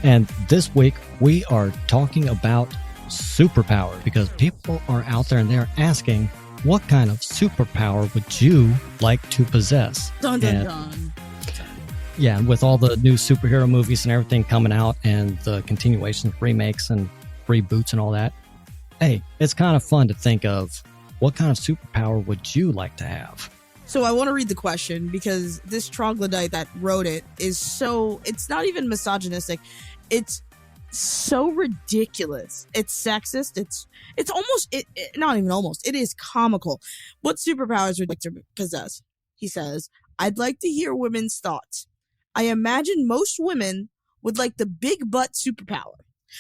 And this week, we are talking about superpower because people are out there and they're asking, what kind of superpower would you like to possess? Dun, dun, dun. Yeah, and with all the new superhero movies and everything coming out and the continuations, remakes and reboots and all that, hey, it's kind of fun to think of what kind of superpower would you like to have? So I want to read the question because this troglodyte that wrote it is so, it's not even misogynistic. It's so ridiculous. It's sexist. It's almost, not even almost, it is comical. What superpowers would you like to possess? He says, I'd like to hear women's thoughts. I imagine most women would like the big butt superpower.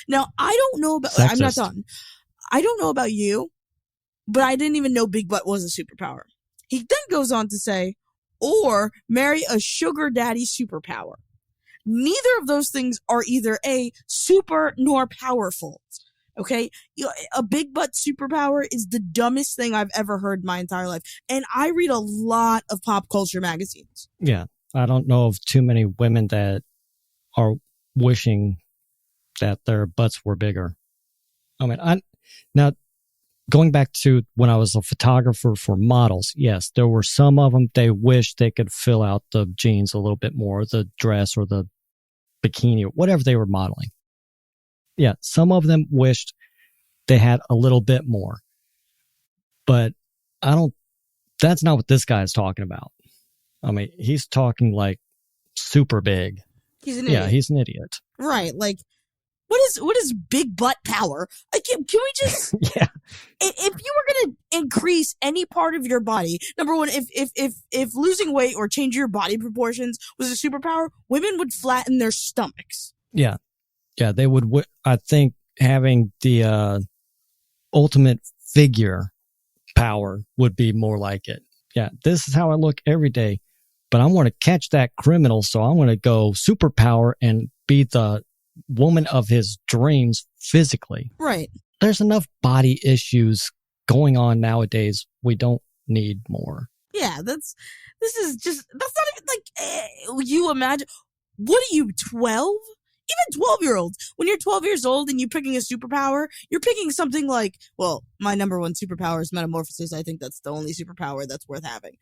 Now, I don't know about, Sexist. I'm not done. I don't know about you, but I didn't even know big butt was a superpower. He then goes on to say, or marry a sugar daddy superpower. Neither of those things are either A, super nor powerful. Okay? A big butt superpower is the dumbest thing I've ever heard my entire life. And I read a lot of pop culture magazines. Yeah, I don't know of too many women that are wishing that their butts were bigger. I mean, now, going back to when I was a photographer for models, yes, there were some of them, they wished they could fill out the jeans a little bit more, the dress or the bikini or whatever they were modeling. Yeah, some of them wished they had a little bit more. But that's not what this guy is talking about. I mean, he's talking like super big. He's an idiot. Yeah, he's an idiot. Right, like, what is big butt power? Can we just... Yeah. If you were going to increase any part of your body, number one, if losing weight or changing your body proportions was a superpower, women would flatten their stomachs. Yeah. Yeah, they would. I think having the ultimate figure power would be more like it. Yeah, this is how I look every day, but I want to catch that criminal, so I want to go superpower and be the woman of his dreams physically. Right. There's enough body issues going on nowadays. We don't need more. Yeah, that's not even like, you imagine, what are you, 12? Even 12-year-olds. When you're 12 years old and you're picking a superpower, you're picking something like, well, my number one superpower is metamorphosis. I think that's the only superpower that's worth having.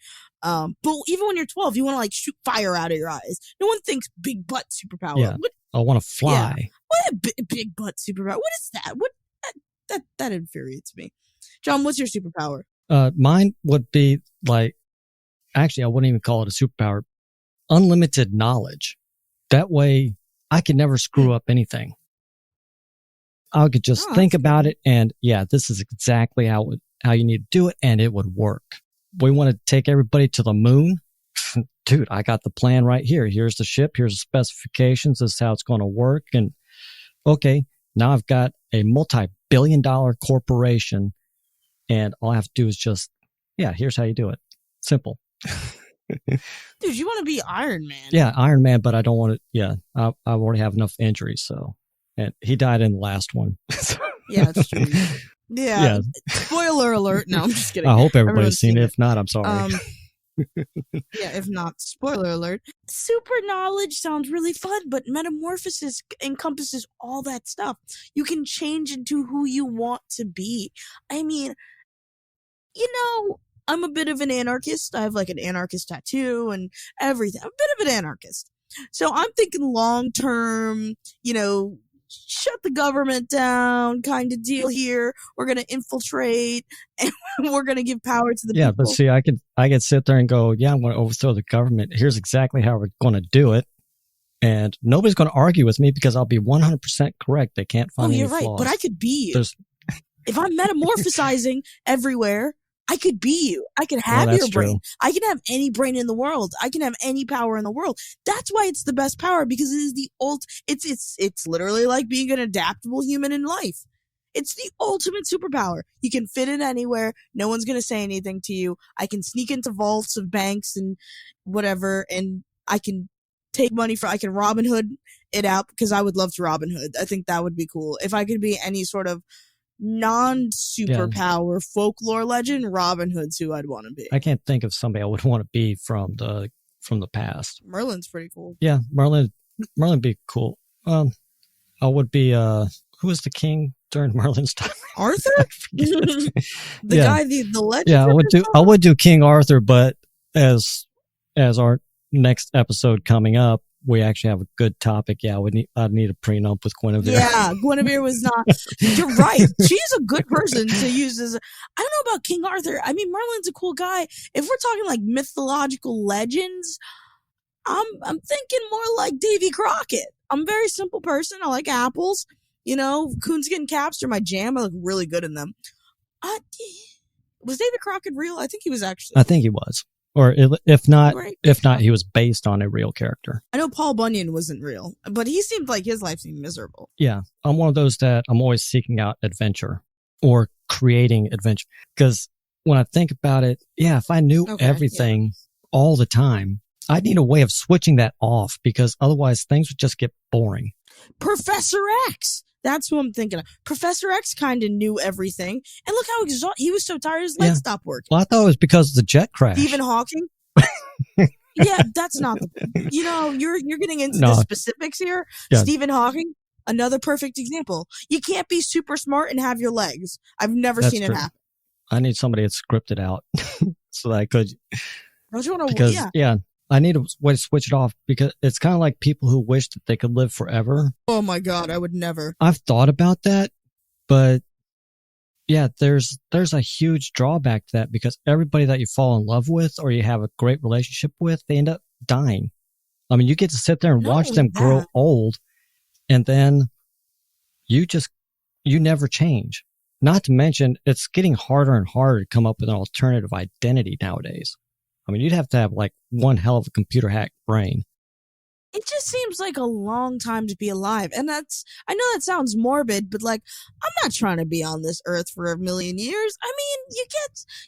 But even when you're 12, you want to like shoot fire out of your eyes. No one thinks big butt superpower. Yeah. I want to fly. Yeah. What a big butt superpower? What is that? That infuriates me. John, what's your superpower? Mine would be like, actually, I wouldn't even call it a superpower. Unlimited knowledge. That way, I could never screw up anything. I could just think about it, and yeah, this is exactly how you need to do it, and it would work. We want to take everybody to the moon. Dude, I got the plan right here. Here's the ship. Here's the specifications. This is how it's going to work. And okay, now I've got a multi-billion-dollar corporation, and all I have to do is just, yeah, here's how you do it. Simple. Dude, you want to be Iron Man. Yeah, Iron Man, but I don't want to, yeah, I already have enough injuries, so. And he died in the last one. Yeah, that's true. Yeah. Spoiler alert. No, I'm just kidding. I hope everybody's seen it. If not, I'm sorry. Yeah, if not, spoiler alert. Super knowledge sounds really fun, but metamorphosis encompasses all that stuff. You can change into who you want to be. I mean, I'm a bit of an anarchist. I have like an anarchist tattoo and everything. I'm a bit of an anarchist. So I'm thinking long term, shut the government down kind of deal here. We're going to infiltrate and we're going to give power to the people. Yeah, but see, I could sit there and go, yeah, I'm going to overthrow the government. Here's exactly how we're going to do it. And nobody's going to argue with me because I'll be 100% correct. They can't find any flaws. Oh, you're right, but I could be you. If I'm metamorphosizing everywhere, I could be you. I can have your brain. True. I can have any brain in the world. I can have any power in the world. That's why it's the best power, because it is the it's literally like being an adaptable human in life. It's the ultimate superpower. You can fit in anywhere. No one's going to say anything to you. I can sneak into vaults of banks and whatever, and I can take money I can Robin Hood it out, because I would love to Robin Hood. I think that would be cool. If I could be any sort of non-superpower folklore legend, Robin Hood's who I'd want to be. I can't think of somebody I would want to be from the past. Merlin's pretty cool. Yeah, Merlin be cool. I would be who was the king during Merlin's time? Arthur? The Yeah. guy, the legend. Yeah, I would do King Arthur, but as our next episode coming up, we actually have a good topic. Yeah, I'd need a prenup with Guinevere. Yeah, Guinevere was not. You're right. She's a good person to use as. I don't know about King Arthur. I mean, Merlin's a cool guy. If we're talking like mythological legends, I'm thinking more like Davy Crockett. I'm a very simple person. I like apples. You know, coonskin caps are my jam. I look really good in them. Was David Crockett real? I think he was actually. I think he was. Or if not, Right. he was based on a real character. I know Paul Bunyan wasn't real, but he seemed like his life seemed miserable. Yeah, I'm one of those that I'm always seeking out adventure or creating adventure. Because when I think about it, yeah, if I knew everything all the time, I'd need a way of switching that off because otherwise things would just get boring. Professor X. That's who I'm thinking of. Professor X kind of knew everything. And look how exhausted. He was so tired his legs stopped working. Well, I thought it was because of the jet crash. Stephen Hawking? Yeah, that's not the... You know, you're getting into the specifics here. Yeah. Stephen Hawking, another perfect example. You can't be super smart and have your legs. I've never seen it happen. I need somebody that's scripted out so that I could... Don't you want to... Because, I need a way to switch it off because it's kind of like people who wish that they could live forever. Oh my God, I would never. I've thought about that, but yeah, there's a huge drawback to that because everybody that you fall in love with or you have a great relationship with, they end up dying. I mean, you get to sit there and watch them grow old and then you never change. Not to mention, it's getting harder and harder to come up with an alternative identity nowadays. I mean, you'd have to have like one hell of a computer hack brain. It just seems like a long time to be alive. And I know that sounds morbid, but like, I'm not trying to be on this earth for a million years. I mean,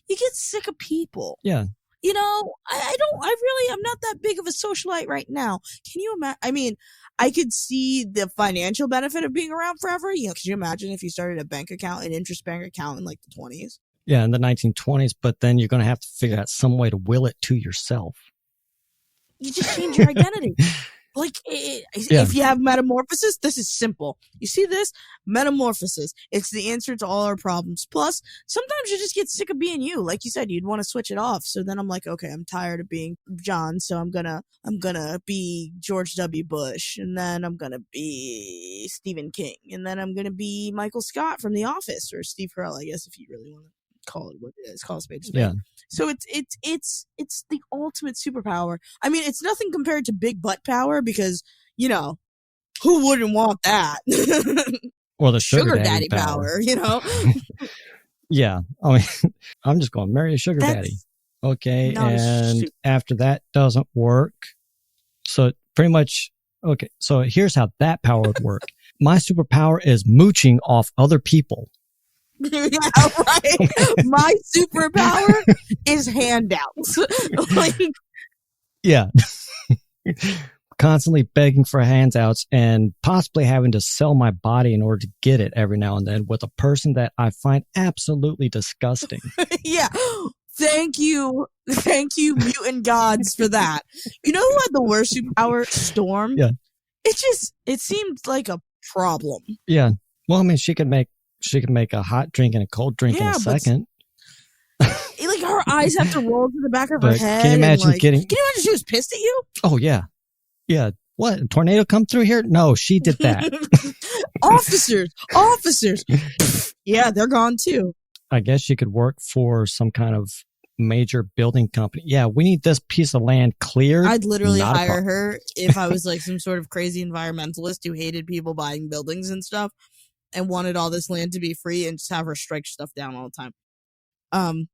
you get sick of people. Yeah. You know, I'm not that big of a socialite right now. Can you imagine? I mean, I could see the financial benefit of being around forever. You know, could you imagine if you started a bank account, an interest bank account in like the 20s? Yeah, in the 1920s, but then you're going to have to figure out some way to will it to yourself. You just change your identity. Like, if you have metamorphosis, this is simple. You see this? Metamorphosis. It's the answer to all our problems. Plus, sometimes you just get sick of being you. Like you said, you'd want to switch it off. So then I'm like, okay, I'm tired of being John, so I'm gonna be George W. Bush, and then I'm gonna be Stephen King, and then I'm gonna be Michael Scott from The Office, or Steve Carell, I guess, if you really want to call it what it is. Call it spade. Yeah. So it's the ultimate superpower. I mean, it's nothing compared to big butt power because, you know, who wouldn't want that? Or the sugar daddy power, you know? Yeah. I mean, I'm just going to marry a sugar daddy. Okay. And after that doesn't work. So pretty much, okay. So here's how that power would work. My superpower is mooching off other people. Yeah, right. My superpower is handouts. Like, yeah. Constantly begging for handouts and possibly having to sell my body in order to get it every now and then with a person that I find absolutely disgusting. Yeah. Thank you, mutant gods, for that. You know who had the worst superpower? Storm. Yeah. It seemed like a problem. Yeah. Well, I mean, she could make a hot drink and a cold drink in a second. Like, her eyes have to roll to the back of her head. Can you imagine can you imagine she was pissed at you? Oh, yeah. Yeah. What? A tornado come through here? No, she did that. Officers. Yeah, they're gone too. I guess she could work for some kind of major building company. Yeah, we need this piece of land cleared. I'd literally hire her if I was like some sort of crazy environmentalist who hated people buying buildings and stuff and wanted all this land to be free and just have her strike stuff down all the time.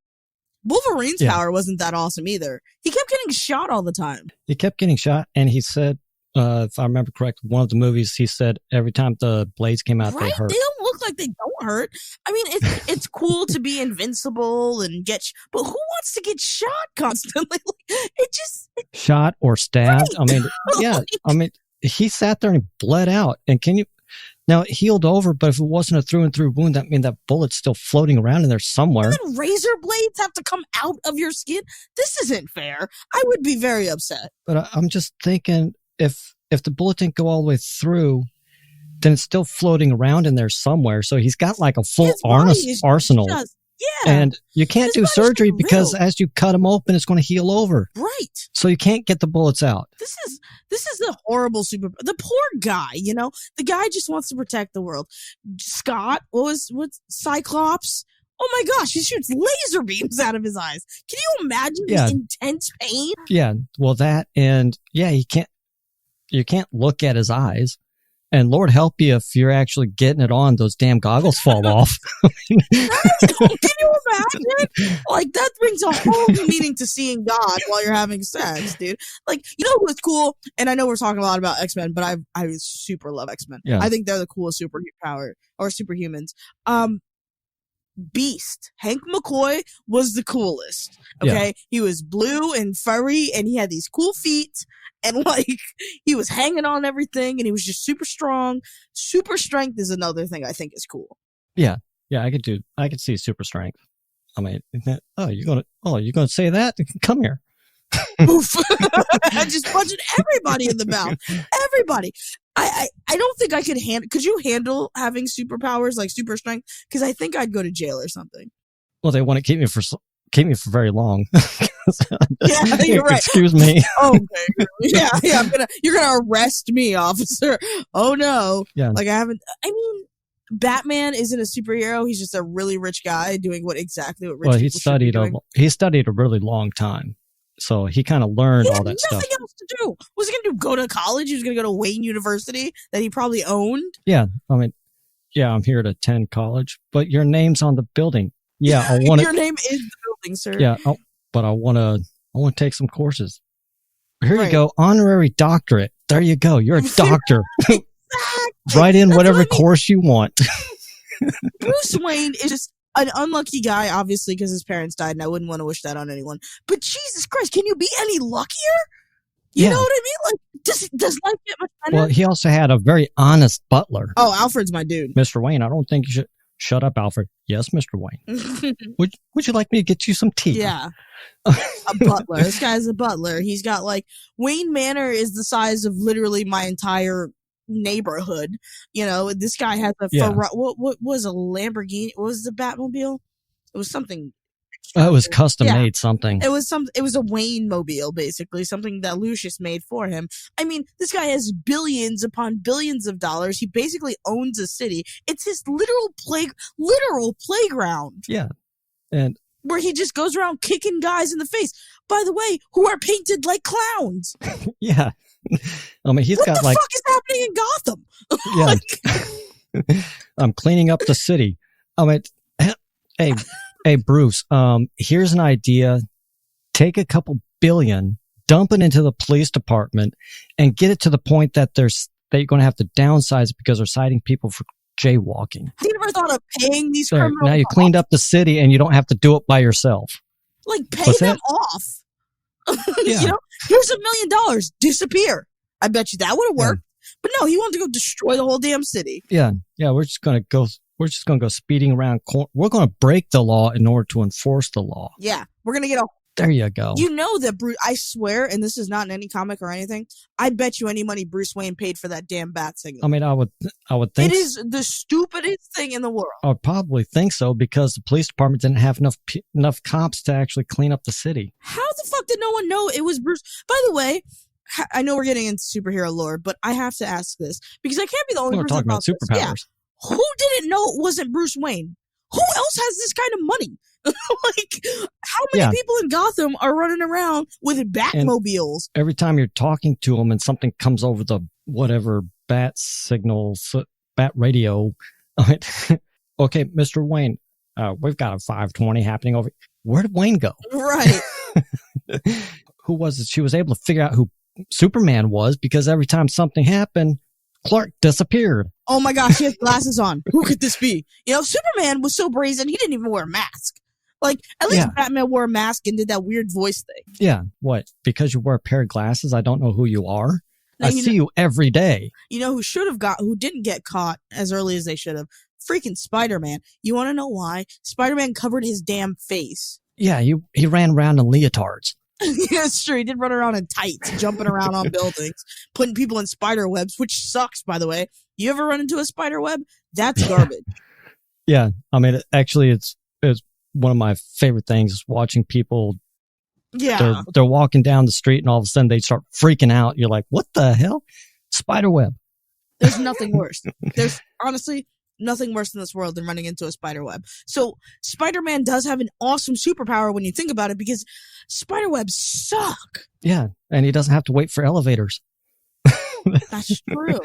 Wolverine's power wasn't that awesome either. He kept getting shot all the time. He kept getting shot, and he said, if I remember correctly, one of the movies, he said every time the blades came out, they hurt. They don't look like they don't hurt. I mean, it's cool to be invincible and but who wants to get shot constantly? Shot or stabbed. Right. I mean, yeah. I mean, he sat there and bled out. And now it healed over, but if it wasn't a through and through wound, that means that bullet's still floating around in there somewhere. And then razor blades have to come out of your skin. This isn't fair. I would be very upset. But I'm just thinking, if the bullet didn't go all the way through, then it's still floating around in there somewhere. So he's got like a full His body is arsenal. yeah. And you can't do surgery because as you cut him open, it's going to heal over. Right. So you can't get the bullets out. This is a horrible the poor guy, the guy just wants to protect the world. Scott, what's Cyclops? Oh my gosh, he shoots laser beams out of his eyes. Can you imagine the intense pain? Yeah. Well, that, and you can't look at his eyes. And Lord help you if you're actually getting it on, those damn goggles fall off. Can you imagine? Like, that brings a whole new meaning to seeing God while you're having sex, dude. Like, you know what's cool? And I know we're talking a lot about X-Men, but I super love X-Men. Yeah. I think they're the coolest superpower or superhumans. Beast. Hank McCoy was the coolest. Okay. Yeah. He was blue and furry and he had these cool feet and like he was hanging on everything and he was just super strong. Super strength is another thing I think is cool. Yeah. Yeah. I could see super strength. I mean, you're gonna say that? Come here. Oof. I just punched everybody in the mouth. Everybody. I don't think I could handle. Could you handle having superpowers like super strength? Because I think I'd go to jail or something. Well, they want to keep me for very long. Yeah, you're right. Excuse me. Oh, okay. Yeah. You're gonna arrest me, officer. Oh no. Yeah. Like I mean, Batman isn't a superhero. He's just a really rich guy doing what rich people should be doing. He studied a really long time. So he kind of learned all that stuff. He had nothing else to do. What was he going to do? Go to college? He was going to go to Wayne University that he probably owned? Yeah. I mean, I'm here to attend college, but your name's on the building. Yeah, I want Your name is the building, sir. Yeah, but I want to take some courses. Here you go, honorary doctorate. There you go. You're a doctor. Exactly. Write in whatever course you want. Bruce Wayne is just an unlucky guy, obviously, because his parents died, and I wouldn't want to wish that on anyone. But Jesus Christ, can you be any luckier? You know what I mean? Like, does life get much better? Well, he also had a very honest butler. Oh, Alfred's my dude. Mr. Wayne, I don't think you should... Shut up, Alfred. Yes, Mr. Wayne. Would you like me to get you some tea? Yeah. A butler. This guy's a butler. He's got, like... Wayne Manor is the size of literally my entire... neighborhood. This guy has a what was a Lamborghini? What was the Batmobile? It was something. It was custom made something. It was a Wayne mobile, basically, something that Lucius made for him. I mean, this guy has billions upon billions of dollars. He basically owns a city. It's his literal playground. Yeah. And where he just goes around kicking guys in the face. By the way, who are painted like clowns. Yeah. I mean, what the fuck is happening in Gotham? Yeah. I'm cleaning up the city. I mean, hey, Bruce, here's an idea. Take a couple billion, dump it into the police department, and get it to the point that you're going to have to downsize it because they're citing people for jaywalking. You never thought of paying these criminals now you cleaned up the city and you don't have to do it by yourself. Like, pay them off. Yeah. Here's $1 million. Disappear. I bet you that would have worked. Yeah. But no, he wanted to go destroy the whole damn city. Yeah. Yeah. We're just going to go speeding around. We're going to break the law in order to enforce the law. Yeah. We're going to get there you go. You know that Bruce, I swear, and this is not in any comic or anything, I bet you any money Bruce Wayne paid for that damn bat signal. I mean, I would think it is the stupidest thing in the world. I would probably think so because the police department didn't have enough cops to actually clean up the city. How the fuck did no one know it was Bruce? By the way, I know we're getting into superhero lore, but I have to ask this because I can't be the only person talking about superpowers. Yeah. Who didn't know it wasn't Bruce Wayne? Who else has this kind of money? Like, how many people in Gotham are running around with Batmobiles? And every time you're talking to them and something comes over the whatever bat signal, bat radio. Okay, Mr. Wayne, we've got a 520 happening over. Where did Wayne go? Right. Who was it? She was able to figure out who Superman was because every time something happened, Clark disappeared. Oh my gosh, he has glasses on. Who could this be? Superman was so brazen, he didn't even wear a mask. Like, at least Batman wore a mask and did that weird voice thing. Yeah, what? Because you wear a pair of glasses, I don't know who you are? Now, I see you every day. You know who didn't get caught as early as they should have? Freaking Spider-Man. You want to know why? Spider-Man covered his damn face. Yeah, he ran around in leotards. Yeah, it's true. He did run around in tights, jumping around on buildings, putting people in spider webs, which sucks, by the way. You ever run into a spider web? That's garbage. Yeah. I mean, actually, it's one of my favorite things is watching people. Yeah. They're walking down the street and all of a sudden they start freaking out. You're like, what the hell? Spider web. There's nothing worse. There's honestly nothing worse in this world than running into a spider web. So Spider-Man does have an awesome superpower when you think about it, because spider webs suck. Yeah. And he doesn't have to wait for elevators. That's true.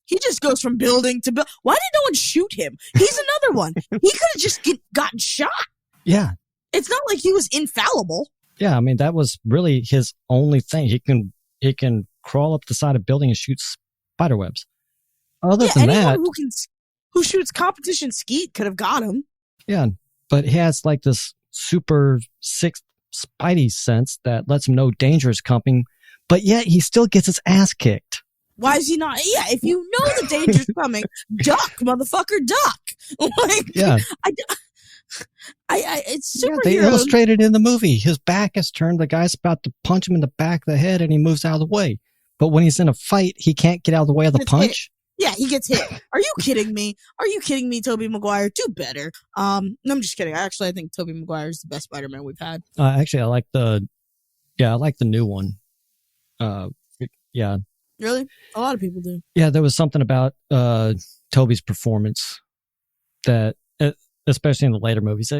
He just goes from building to building. Why did no one shoot him? He's another one. He could have just gotten shot. Yeah. It's not like he was infallible. Yeah. I mean, that was really his only thing. He can crawl up the side of a building and shoot spider webs. Other than that, who shoots competition skeet could have got him. Yeah, but he has like this super sixth spidey sense that lets him know danger is coming, but yet he still gets his ass kicked. Why is he not? Yeah, if you know the danger's coming, duck, motherfucker, duck. Like, yeah, it's superhero. They illustrated in the movie. His back is turned. The guy's about to punch him in the back of the head, and he moves out of the way. But when he's in a fight, he can't get out of the way of the punch. Yeah, he gets hit. Are you kidding me? Are you kidding me, Tobey Maguire? Do better. No, I'm just kidding. Actually, I think Tobey Maguire is the best Spider-Man we've had. Actually, I like the new one. Yeah. Really? A lot of people do. Yeah, there was something about Tobey's performance that, especially in the later movies,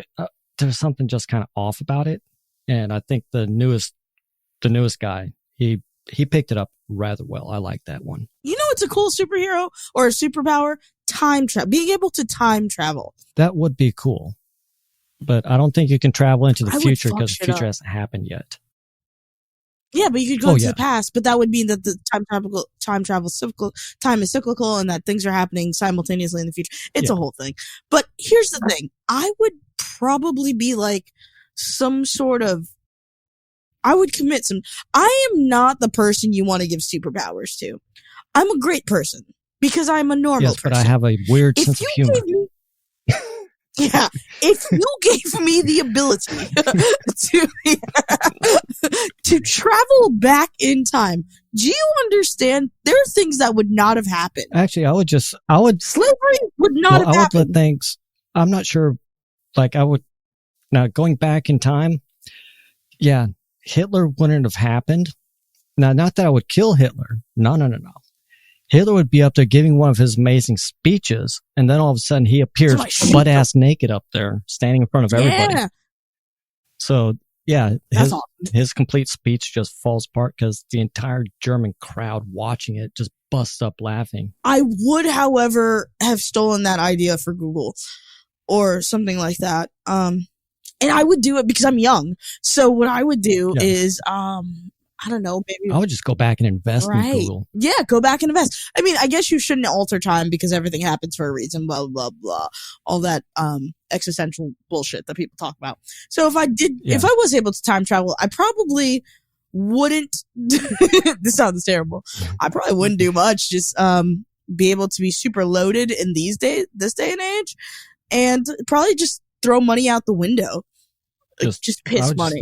there's something just kind of off about it. And I think the newest guy, he picked it up rather well. I like that one. You know, it's a cool superhero or a superpower. Time travel. Being able to time travel. That would be cool. But I don't think you can travel into the future because the future hasn't happened yet. Yeah, but you could go into the past, but that would mean that the time is cyclical and that things are happening simultaneously in the future. It's a whole thing. But here's the thing. I would probably be like some sort of, I would commit some, I am not the person you want to give superpowers to. I'm a great person because I'm a normal person. But I have a weird sense of humor. Yeah, if you gave me the ability to travel back in time, do you understand? There are things that would not have happened. Actually, slavery would not have happened. I would let things, I'm not sure, like now going back in time, yeah, Hitler wouldn't have happened. Now, not that I would kill Hitler. No. Hitler would be up there giving one of his amazing speeches, and then all of a sudden he appears butt-ass naked up there, standing in front of everybody. Yeah. So, yeah, his complete speech just falls apart because the entire German crowd watching it just busts up laughing. I would, however, have stolen that idea for Google or something like that. And I would do it because I'm young. So what I would do is... I don't know, maybe I would just go back and invest in Google. Yeah, go back and invest. I mean, I guess you shouldn't alter time because everything happens for a reason, blah, blah, blah. All that existential bullshit that people talk about. So if I was able to time travel, I probably wouldn't, this sounds terrible. I probably wouldn't do much. Just be able to be super loaded in this day and age, and probably just throw money out the window. Just piss money.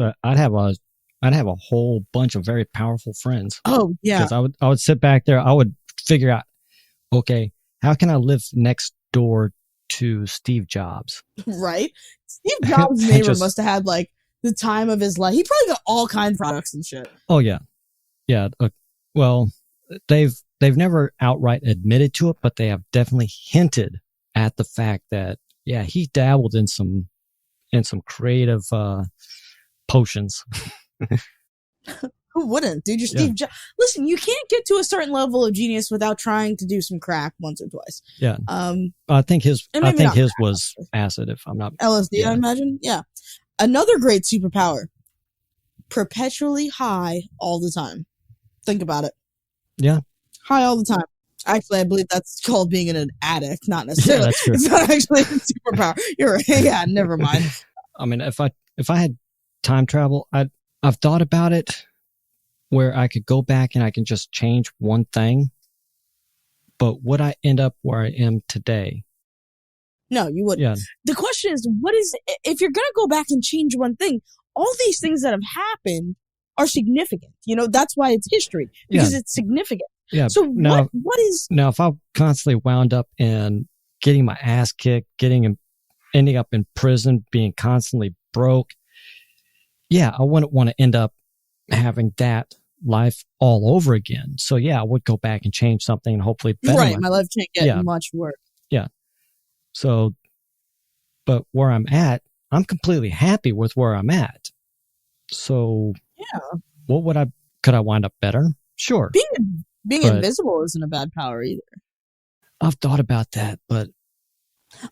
I'd have a whole bunch of very powerful friends. Oh, yeah. Because I would sit back there. I would figure out, okay, how can I live next door to Steve Jobs? Right? Steve Jobs' neighbor must have had, like, the time of his life. He probably got all kinds of products and shit. Oh, yeah. Yeah. Well, they've never outright admitted to it, but they have definitely hinted at the fact that, yeah, he dabbled in some creative potions. Who wouldn't? Dude, you're Steve Jobs. Listen, you can't get to a certain level of genius without trying to do some crack once or twice. Yeah. I think his was acid, if I'm not LSD, I imagine. Yeah. Another great superpower. Perpetually high all the time. Think about it. Yeah. High all the time. Actually, I believe that's called being an addict, not necessarily. Yeah, that's true. It's not actually a superpower. You're right. Yeah, never mind. I mean, if I had time travel, I've thought about it where I could go back and I can just change one thing, but would I end up where I am today? No, you wouldn't. Yeah. The question is, if you're going to go back and change one thing, all these things that have happened are significant. You know, that's why it's history, because it's significant. Yeah. So Now, what is now, if I constantly wound up in getting my ass kicked, ending up in prison, being constantly broke, yeah, I wouldn't want to end up having that life all over again. So yeah, I would go back and change something and hopefully better right? My life can't get much worse. Yeah. So, but where I'm at, I'm completely happy with where I'm at. So yeah, could I wind up better? Sure. Being invisible isn't a bad power either. I've thought about that, but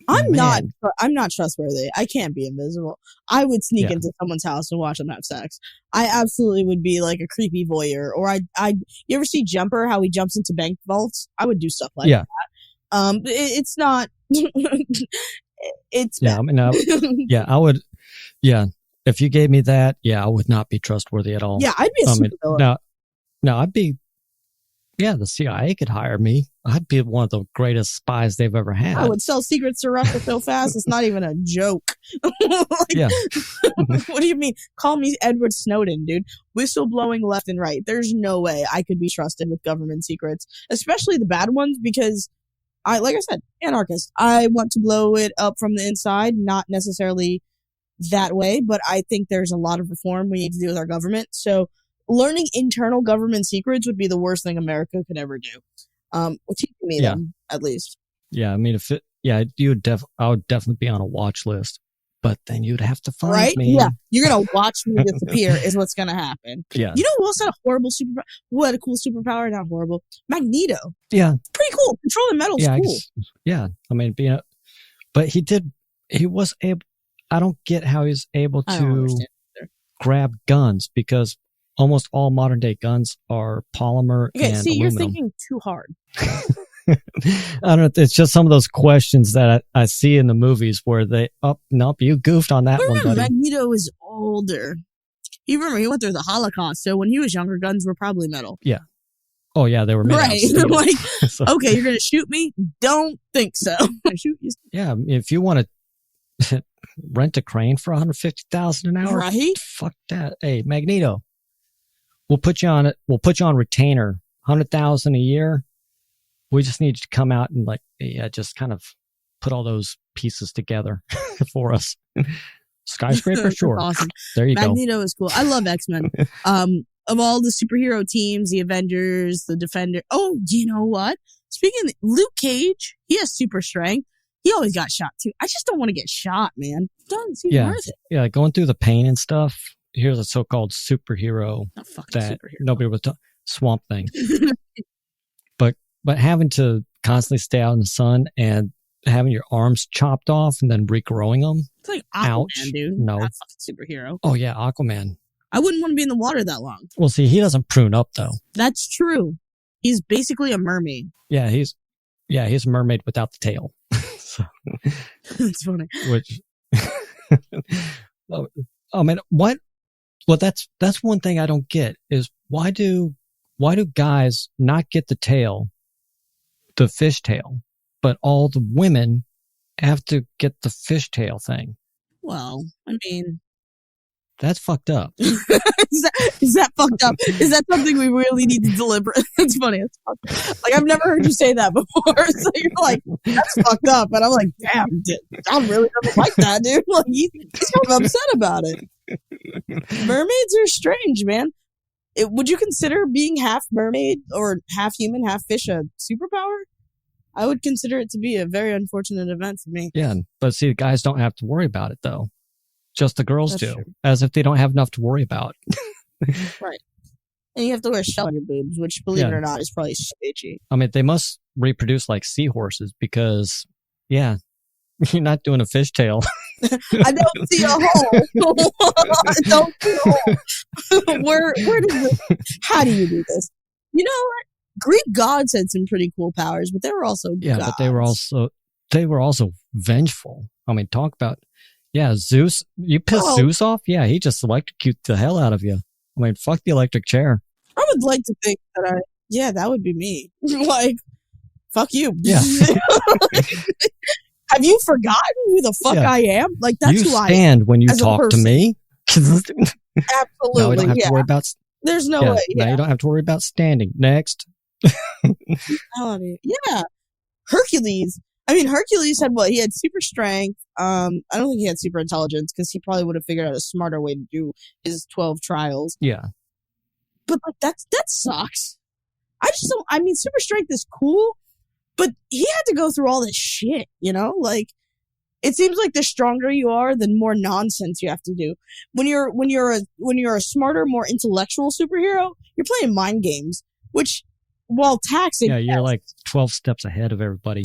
I'm not trustworthy. I can't be invisible. I would sneak into someone's house and watch them have sex. I absolutely would be like a creepy voyeur. Or you ever see Jumper, how he jumps into bank vaults? I would do stuff like that. It's not, it's bad. I mean, I would, if you gave me that, I would not be trustworthy at all. Yeah, I'd be a supervillain. No, I'd be, the CIA could hire me. I'd be one of the greatest spies they've ever had. I would sell secrets to Russia so fast, it's not even a joke. What do you mean? Call me Edward Snowden, dude. Whistleblowing left and right. There's no way I could be trusted with government secrets, especially the bad ones, because like I said, anarchist. I want to blow it up from the inside, not necessarily that way, but I think there's a lot of reform we need to do with our government. So learning internal government secrets would be the worst thing America could ever do. Teaching me them, at least. Yeah, I mean, I would definitely be on a watch list, but then you'd have to find me. Yeah, you're gonna watch me disappear is what's gonna happen. Yeah. You know who else had a horrible superpower? Who had a cool superpower? Not horrible. Magneto. Yeah. Pretty cool. Controlling metal's cool. I mean, but he was able, I don't get how he's able to grab guns, because almost all modern day guns are polymer and aluminum. You're thinking too hard. I don't know. It's just some of those questions that I see in the movies where nope, you goofed on that one, buddy. Magneto is older. He went through the Holocaust, so when he was younger, guns were probably metal. Yeah. Oh yeah, they were made out of steel. Okay, you're gonna shoot me? Don't think so. Shoot you. Yeah, if you want to rent a crane for $150,000 an hour, right? Fuck that. Hey, Magneto, we'll put you on it. We'll put you on retainer, $100,000 a year. We just need you to come out and just kind of put all those pieces together for us. Skyscraper, sure. Awesome. There you go. Magneto is cool. I love X-Men. Of all the superhero teams, the Avengers, the Defender. Oh, do you know what? Speaking of Luke Cage, he has super strength. He always got shot too. I just don't want to get shot, man. It doesn't seem worth it. Yeah, going through the pain and stuff. Here's a so-called superhero nobody was Swamp Thing. But having to constantly stay out in the sun and having your arms chopped off and then regrowing them. It's like Aquaman, dude. No. That's a superhero. Oh, yeah, Aquaman. I wouldn't want to be in the water that long. Well, see, he doesn't prune up, though. That's true. He's basically a mermaid. Yeah, he's a mermaid without the tail. So, that's funny. Which, oh man, what? Well, that's one thing I don't get is why do guys not get the tail, the fish tail, but all the women have to get the fish tail thing? Well, I mean, that's fucked up. Is that fucked up? Is that something we really need to deliberate? It's funny. It's fucked up. Like, I've never heard you say that before. So you're like, that's fucked up. And I'm like, damn, John really doesn't like that, dude. Like, he's kind of upset about it. Mermaids are strange, man. Would you consider being half mermaid or half human, half fish a superpower? I would consider it to be a very unfortunate event for me. Yeah, but see, the guys don't have to worry about it, though. Just the girls That's do, true. As if they don't have enough to worry about. Right. And you have to wear shell on your boobs, which, believe it or not, is probably itchy. I mean, they must reproduce like seahorses because, you're not doing a fishtail. I don't see a hole. I don't see a hole. Where does this, how do you do this? You know what? Greek gods had some pretty cool powers, but they were also gods. But they were also vengeful. I mean, talk about Zeus. You pissed Zeus off? Yeah, he just electrocuted the hell out of you. I mean, fuck the electric chair. I would like to think that that would be me. Like, fuck you. Yeah. Have you forgotten who the fuck I am? Like, that's who I am. You stand when you talk to me. Absolutely. No, we don't have to worry about. There's no way. No, you don't have to worry about standing. Next. Yeah. Hercules. I mean, Hercules had what? He had super strength. I don't think he had super intelligence because he probably would have figured out a smarter way to do his 12 trials. Yeah. But like that sucks. I just don't. I mean, super strength is cool, but he had to go through all this shit. You know, like it seems like the stronger you are, the more nonsense you have to do. When you're a smarter, more intellectual superhero, you're playing mind games, which while taxing, yeah, you're like 12 steps ahead of everybody.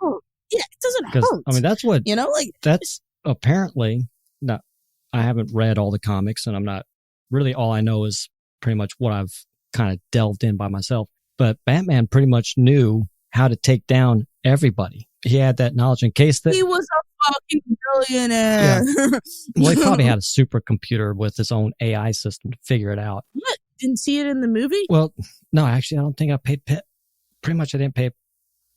Hurt. Yeah, it doesn't hurt. I mean, that's what, you know, like that's apparently not, I haven't read all the comics and I'm not really, all I know is pretty much what I've kind of delved in by myself. But Batman pretty much knew how to take down everybody. He had that knowledge in case that he was a fucking billionaire. Yeah. Well, he probably had a supercomputer with his own AI system to figure it out. What? Didn't see it in the movie? Well, no, actually, I don't think I paid pretty much. I didn't pay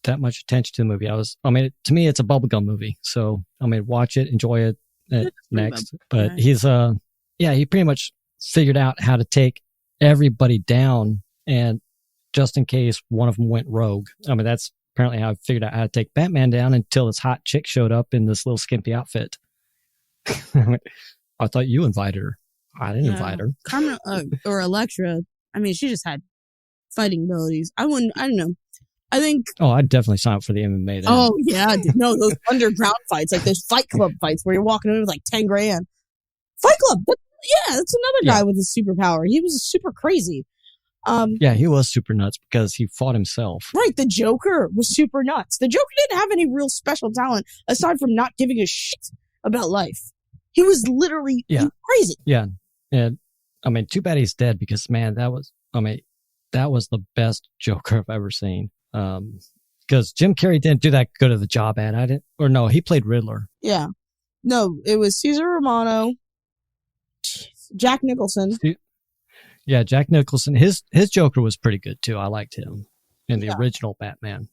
that much attention to the movie. To me, it's a bubblegum movie. So watch it, enjoy it next. But he's, he pretty much figured out how to take everybody down. And just in case one of them went rogue. That's apparently how I figured out how to take Batman down until this hot chick showed up in this little skimpy outfit. I thought you invited her. I didn't invite her. Carmen or Elektra. I mean, she just had fighting abilities. I don't know. I think. Oh, I'd definitely sign up for the MMA then. Oh, yeah. No, those underground fights, like those Fight Club fights where you're walking in with like 10 grand. Fight Club. That's another guy with a superpower. He was super crazy. Yeah, he was super nuts because he fought himself. Right. The Joker was super nuts. The Joker didn't have any real special talent aside from not giving a shit about life. He was literally crazy. Yeah. And too bad he's dead because, man, that was the best Joker I've ever seen. Because Jim Carrey didn't do that good of a job at it. Or no, he played Riddler. Yeah. No, it was Cesar Romano, Jack Nicholson. Yeah, Jack Nicholson. His Joker was pretty good too. I liked him in the original Batman.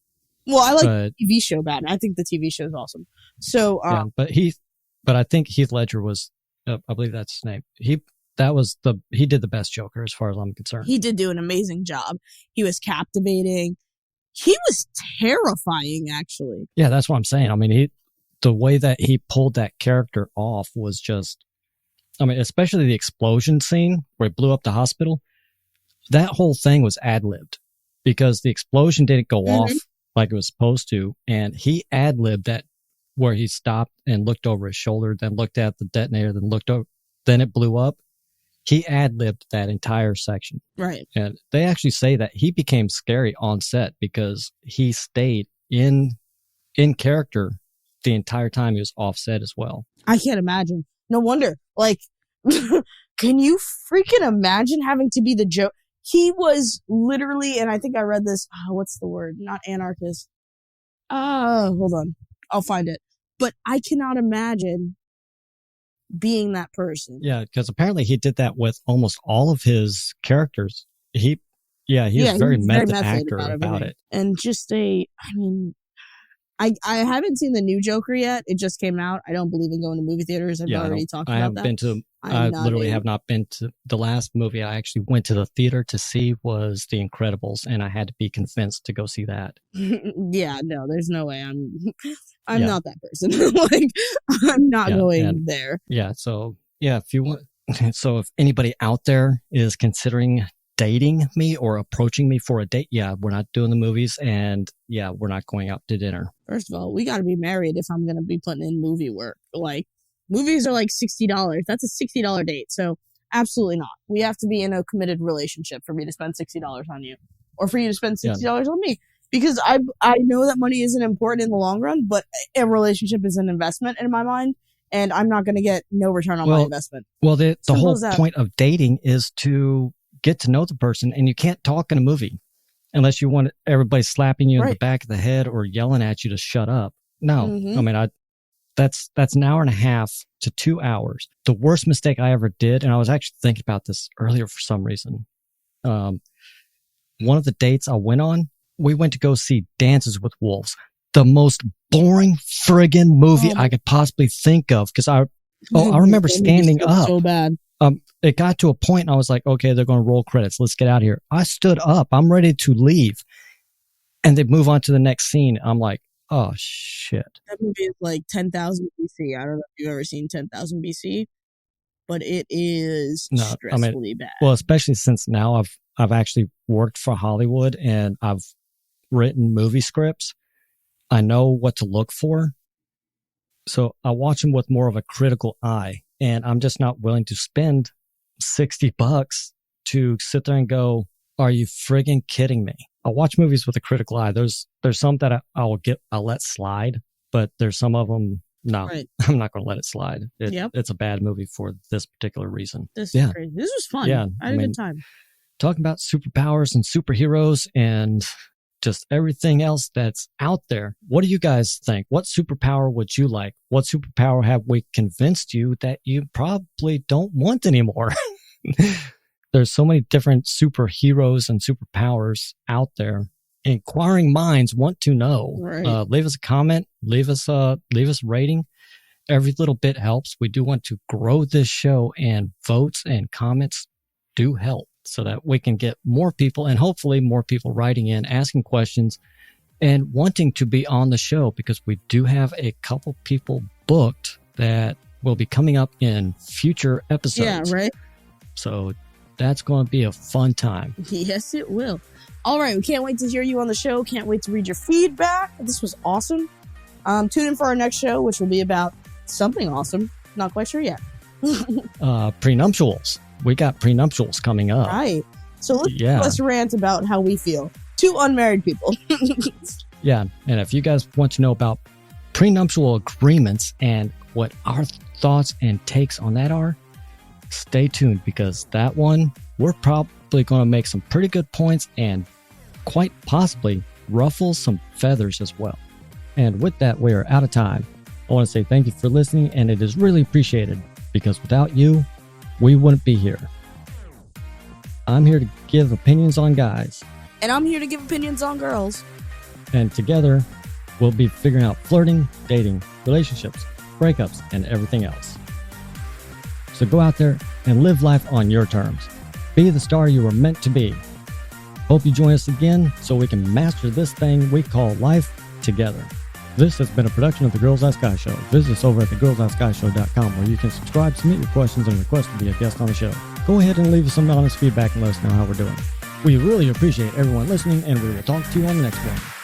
Well, I like the TV show Batman. I think the TV show is awesome. So, but I think Heath Ledger was, I believe that's his name. He did the best Joker as far as I'm concerned. He did do an amazing job. He was captivating. He was terrifying, actually. Yeah, that's what I'm saying. The way that he pulled that character off was just, especially the explosion scene where he blew up the hospital. That whole thing was ad-libbed because the explosion didn't go off like it was supposed to. And he ad-libbed that where he stopped and looked over his shoulder, then looked at the detonator, then looked over, then it blew up. He ad-libbed that entire section. Right. And they actually say that he became scary on set because he stayed in character the entire time he was off set as well. I can't imagine. No wonder. Like, can you freaking imagine having to be the Joker? He was literally, and I think I read this, what's the word? Not anarchist. Hold on. I'll find it. But I cannot imagine being that person. Yeah, because apparently he did that with almost all of his characters. He was very method actor about it. And just I haven't seen the new Joker yet. It just came out. I don't believe in going to movie theaters. I've already talked about that. I literally have not been to the last movie I actually went to the theater to see was The Incredibles, and I had to be convinced to go see that. Yeah, no, there's no way. I'm not that person. Like, I'm not going there. Yeah, so if you want, if anybody out there is considering dating me or approaching me for a date, we're not doing the movies, and we're not going out to dinner. First of all, we got to be married if I'm going to be putting in movie work. Like, movies are like $60. That's a $60 date. So absolutely not. We have to be in a committed relationship for me to spend $60 on you, or for you to spend $60 on me. Because I know that money isn't important in the long run, but a relationship is an investment in my mind, and I'm not going to get no return on my investment. Well, the whole point of dating is to get to know the person, and you can't talk in a movie unless you want everybody slapping you in the back of the head or yelling at you to shut up. No, that's an hour and a half to 2 hours. The worst mistake I ever did, and I was actually thinking about this earlier for some reason. One of the dates I went on, we went to go see Dances with Wolves, the most boring friggin' movie I could possibly think of. Because I remember standing up. So bad. It got to a point and I was like, okay, they're going to roll credits. Let's get out of here. I stood up. I'm ready to leave. And they move on to the next scene. I'm like, oh, shit. That movie is like 10,000 BC. I don't know if you've ever seen 10,000 BC, but it is stressfully bad. Well, especially since now I've actually worked for Hollywood and I've written movie scripts. I know what to look for. So I watch them with more of a critical eye. And I'm just not willing to spend $60 to sit there and go, are you friggin' kidding me? I watch movies with a critical eye. There's some that I'll let slide, but there's some of them, no, right. I'm not going to let it slide. It's a bad movie for this particular reason. This is crazy. This was fun. Yeah, I had a good time. Talking about superpowers and superheroes and just everything else that's out there. What do you guys think? What superpower would you like? What superpower have we convinced you that you probably don't want anymore? There's so many different superheroes and superpowers out there. Inquiring minds want to know. Right. Leave us a comment. Leave us a rating. Every little bit helps. We do want to grow this show, and votes and comments do help so that we can get more people and hopefully more people writing in, asking questions, and wanting to be on the show, because we do have a couple people booked that will be coming up in future episodes. Yeah, right. So that's going to be a fun time. Yes, it will. All right. We can't wait to hear you on the show. Can't wait to read your feedback. This was awesome. Tune in for our next show, which will be about something awesome. Not quite sure yet. Prenuptials. We got prenuptials coming up. Right. So let's rant about how we feel. Two unmarried people. Yeah. And if you guys want to know about prenuptial agreements and what our thoughts and takes on that are, stay tuned, because that one, we're probably going to make some pretty good points and quite possibly ruffle some feathers as well. And with that, we are out of time. I want to say thank you for listening, and it is really appreciated, because without you, we wouldn't be here. I'm here to give opinions on guys. And I'm here to give opinions on girls. And together, we'll be figuring out flirting, dating, relationships, breakups, and everything else. So go out there and live life on your terms. Be the star you were meant to be. Hope you join us again so we can master this thing we call life together. This has been a production of The Girls Ask Guys Show. Visit us over at thegirlsaskguyshow.com, where you can subscribe, submit your questions, and request to be a guest on the show. Go ahead and leave us some honest feedback and let us know how we're doing. We really appreciate everyone listening, and we will talk to you on the next one.